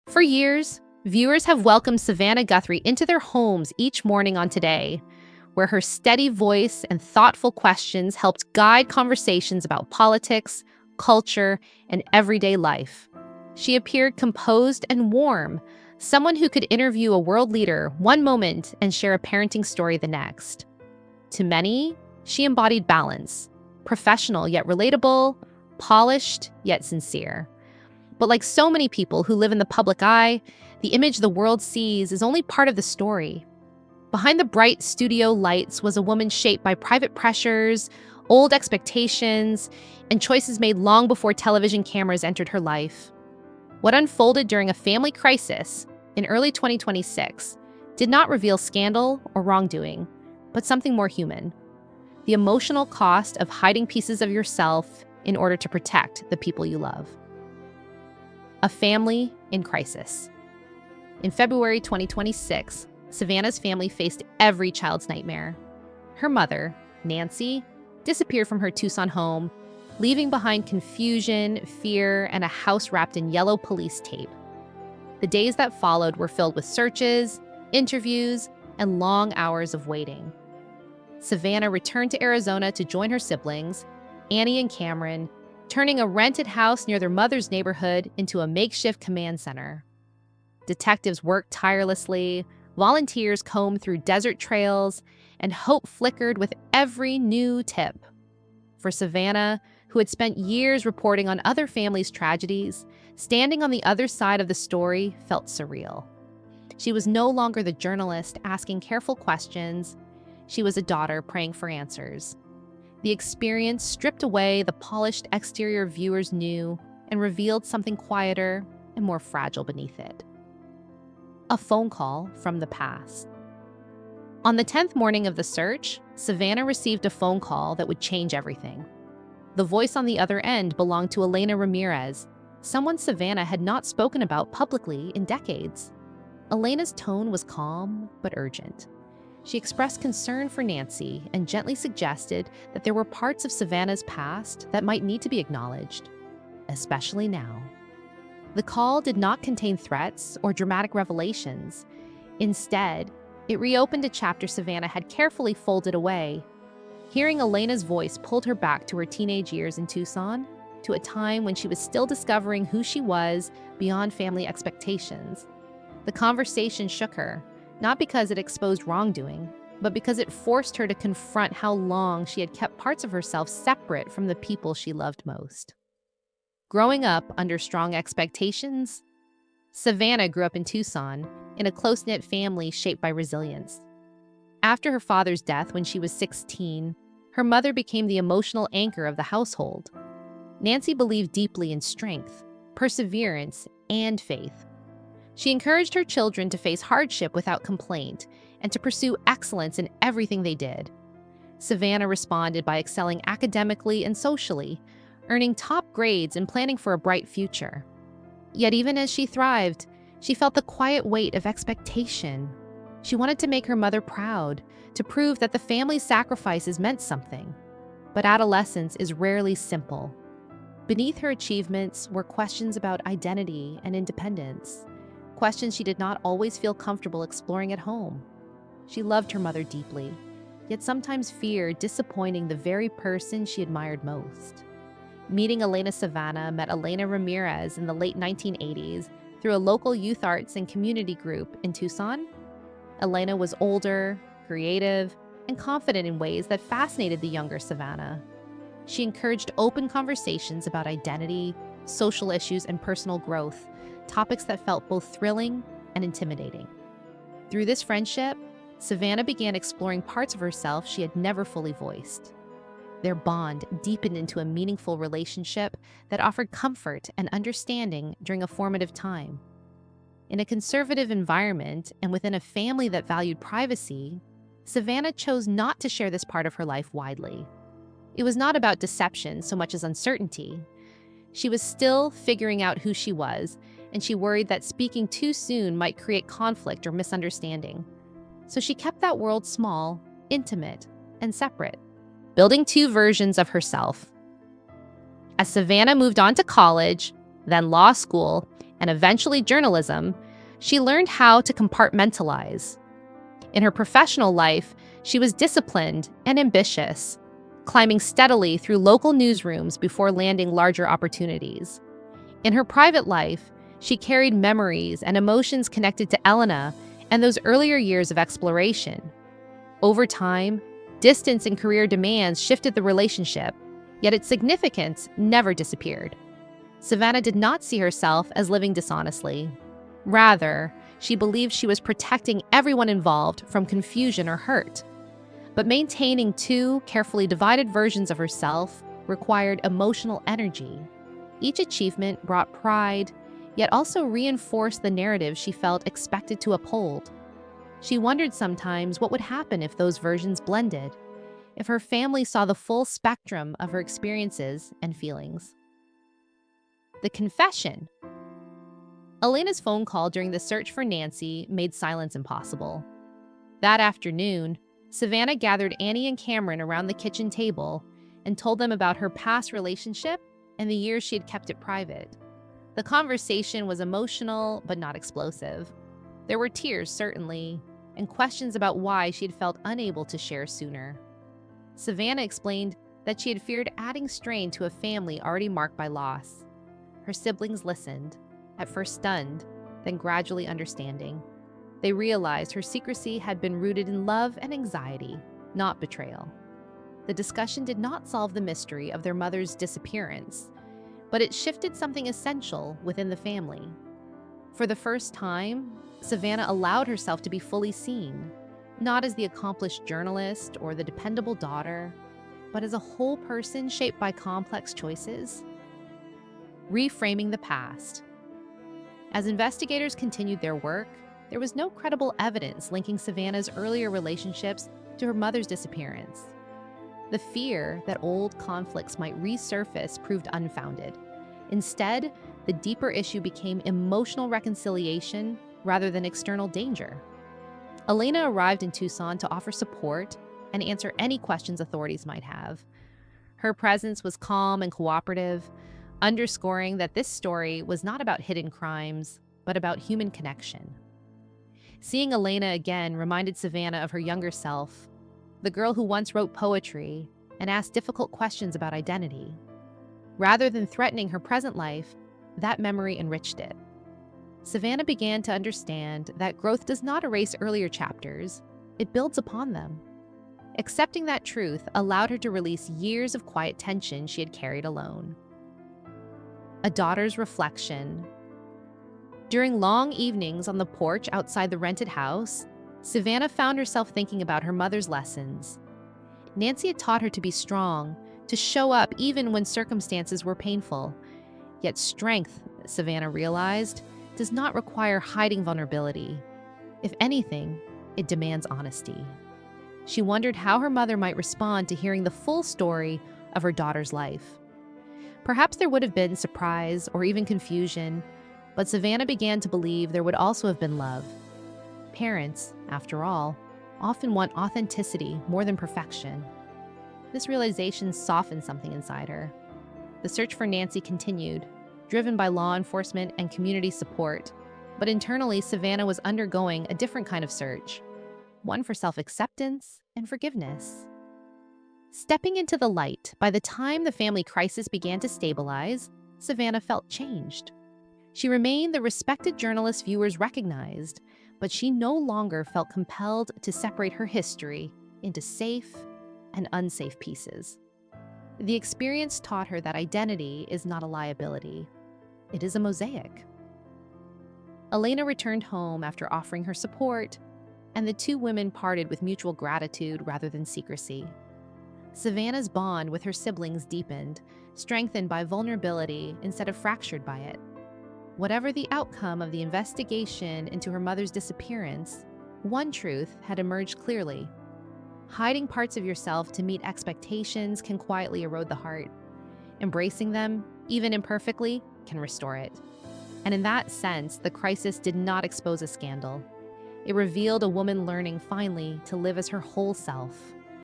For years, viewers have welcomed Savannah Guthrie into their homes each morning on Today, where her steady voice and thoughtful questions helped guide conversations about politics, culture, and everyday life. She appeared composed and warm, someone who could interview a world leader one moment and share a parenting story the next. To many, she embodied balance, professional yet relatable, polished yet sincere. But like so many people who live in the public eye, the image the world sees is only part of the story. Behind the bright studio lights was a woman shaped by private pressures, old expectations, and choices made long before television cameras entered her life. What unfolded during a family crisis in early 2026 did not reveal scandal or wrongdoing, but something more human: the emotional cost of hiding pieces of yourself in order to protect the people you love. A family in crisis. In February 2026, Savannah's family faced every child's nightmare. Her mother, Nancy, disappeared from her Tucson home, leaving behind confusion, fear, and a house wrapped in yellow police tape. The days that followed were filled with searches, interviews, and long hours of waiting. Savannah returned to Arizona to join her siblings, Annie and Cameron, turning a rented house near their mother's neighborhood into a makeshift command center. Detectives worked tirelessly, volunteers combed through desert trails, and hope flickered with every new tip. For Savannah, who had spent years reporting on other families' tragedies, standing on the other side of the story felt surreal. She was no longer the journalist asking careful questions. She was a daughter praying for answers. The experience stripped away the polished exterior viewers knew and revealed something quieter and more fragile beneath it. A phone call from the past. On the 10th morning of the search, Savannah received a phone call that would change everything. The voice on the other end belonged to Elena Ramirez, someone Savannah had not spoken about publicly in decades. Elena's tone was calm but urgent. She expressed concern for Nancy and gently suggested that there were parts of Savannah's past that might need to be acknowledged, especially now. The call did not contain threats or dramatic revelations. Instead, it reopened a chapter Savannah had carefully folded away. Hearing Elena's voice pulled her back to her teenage years in Tucson, to a time when she was still discovering who she was beyond family expectations. The conversation shook her, not because it exposed wrongdoing, but because it forced her to confront how long she had kept parts of herself separate from the people she loved most. Growing up under strong expectations, Savannah grew up in Tucson, in a close-knit family shaped by resilience. After her father's death when she was 16, her mother became the emotional anchor of the household. Nancy believed deeply in strength, perseverance, and faith. She encouraged her children to face hardship without complaint and to pursue excellence in everything they did. Savannah responded by excelling academically and socially, earning top grades and planning for a bright future. Yet even as she thrived, she felt the quiet weight of expectation. She wanted to make her mother proud, to prove that the family's sacrifices meant something. But adolescence is rarely simple. Beneath her achievements were questions about identity and independence, questions she did not always feel comfortable exploring at home. She loved her mother deeply, yet sometimes feared disappointing the very person she admired most. Meeting Savannah met Elena Ramirez in the late 1980s through a local youth arts and community group in Tucson. Elena was older, creative, and confident in ways that fascinated the younger Savannah. She encouraged open conversations about identity, social issues, and personal growth, topics that felt both thrilling and intimidating. Through this friendship, Savannah began exploring parts of herself she had never fully voiced. Their bond deepened into a meaningful relationship that offered comfort and understanding during a formative time. In a conservative environment and within a family that valued privacy, Savannah chose not to share this part of her life widely. It was not about deception so much as uncertainty. She was still figuring out who she was, and she worried that speaking too soon might create conflict or misunderstanding. So she kept that world small, intimate, and separate, building two versions of herself. As Savannah moved on to college, then law school, and eventually journalism, she learned how to compartmentalize. In her professional life, she was disciplined and ambitious, climbing steadily through local newsrooms before landing larger opportunities. In her private life, she carried memories and emotions connected to Elena and those earlier years of exploration. Over time, distance and career demands shifted the relationship, yet its significance never disappeared. Savannah did not see herself as living dishonestly. Rather, she believed she was protecting everyone involved from confusion or hurt. But maintaining two carefully divided versions of herself required emotional energy. Each achievement brought pride, yet also reinforced the narrative she felt expected to uphold. She wondered sometimes what would happen if those versions blended, if her family saw the full spectrum of her experiences and feelings. The confession. Elena's phone call during the search for Nancy made silence impossible. That afternoon, Savannah gathered Annie and Cameron around the kitchen table and told them about her past relationship and the years she had kept it private. The conversation was emotional but not explosive. There were tears, certainly, and questions about why she had felt unable to share sooner. Savannah explained that she had feared adding strain to a family already marked by loss. Her siblings listened, at first stunned, then gradually understanding. They realized her secrecy had been rooted in love and anxiety, not betrayal. The discussion did not solve the mystery of their mother's disappearance, but it shifted something essential within the family. For the first time, Savannah allowed herself to be fully seen, not as the accomplished journalist or the dependable daughter, but as a whole person shaped by complex choices. Reframing the past. As investigators continued their work, there was no credible evidence linking Savannah's earlier relationships to her mother's disappearance. The fear that old conflicts might resurface proved unfounded. Instead, the deeper issue became emotional reconciliation rather than external danger. Elena arrived in Tucson to offer support and answer any questions authorities might have. Her presence was calm and cooperative, underscoring that this story was not about hidden crimes, but about human connection. Seeing Elena again reminded Savannah of her younger self, the girl who once wrote poetry and asked difficult questions about identity. Rather than threatening her present life, that memory enriched it. Savannah began to understand that growth does not erase earlier chapters, it builds upon them. Accepting that truth allowed her to release years of quiet tension she had carried alone. A daughter's reflection. During long evenings on the porch outside the rented house, Savannah found herself thinking about her mother's lessons. Nancy had taught her to be strong, to show up even when circumstances were painful. Yet strength, Savannah realized, does not require hiding vulnerability. If anything, it demands honesty. She wondered how her mother might respond to hearing the full story of her daughter's life. Perhaps there would have been surprise or even confusion, but Savannah began to believe there would also have been love. Parents, after all, often want authenticity more than perfection. This realization softened something inside her. The search for Nancy continued, driven by law enforcement and community support, but internally Savannah was undergoing a different kind of search, one for self-acceptance and forgiveness. Stepping into the light, by the time the family crisis began to stabilize, Savannah felt changed. She remained the respected journalist viewers recognized, but she no longer felt compelled to separate her history into safe and unsafe pieces. The experience taught her that identity is not a liability. It is a mosaic. Elena returned home after offering her support, and the two women parted with mutual gratitude rather than secrecy. Savannah's bond with her siblings deepened, strengthened by vulnerability instead of fractured by it. Whatever the outcome of the investigation into her mother's disappearance, one truth had emerged clearly. Hiding parts of yourself to meet expectations can quietly erode the heart. Embracing them, even imperfectly, can restore it. And in that sense, the crisis did not expose a scandal. It revealed a woman learning finally to live as her whole self.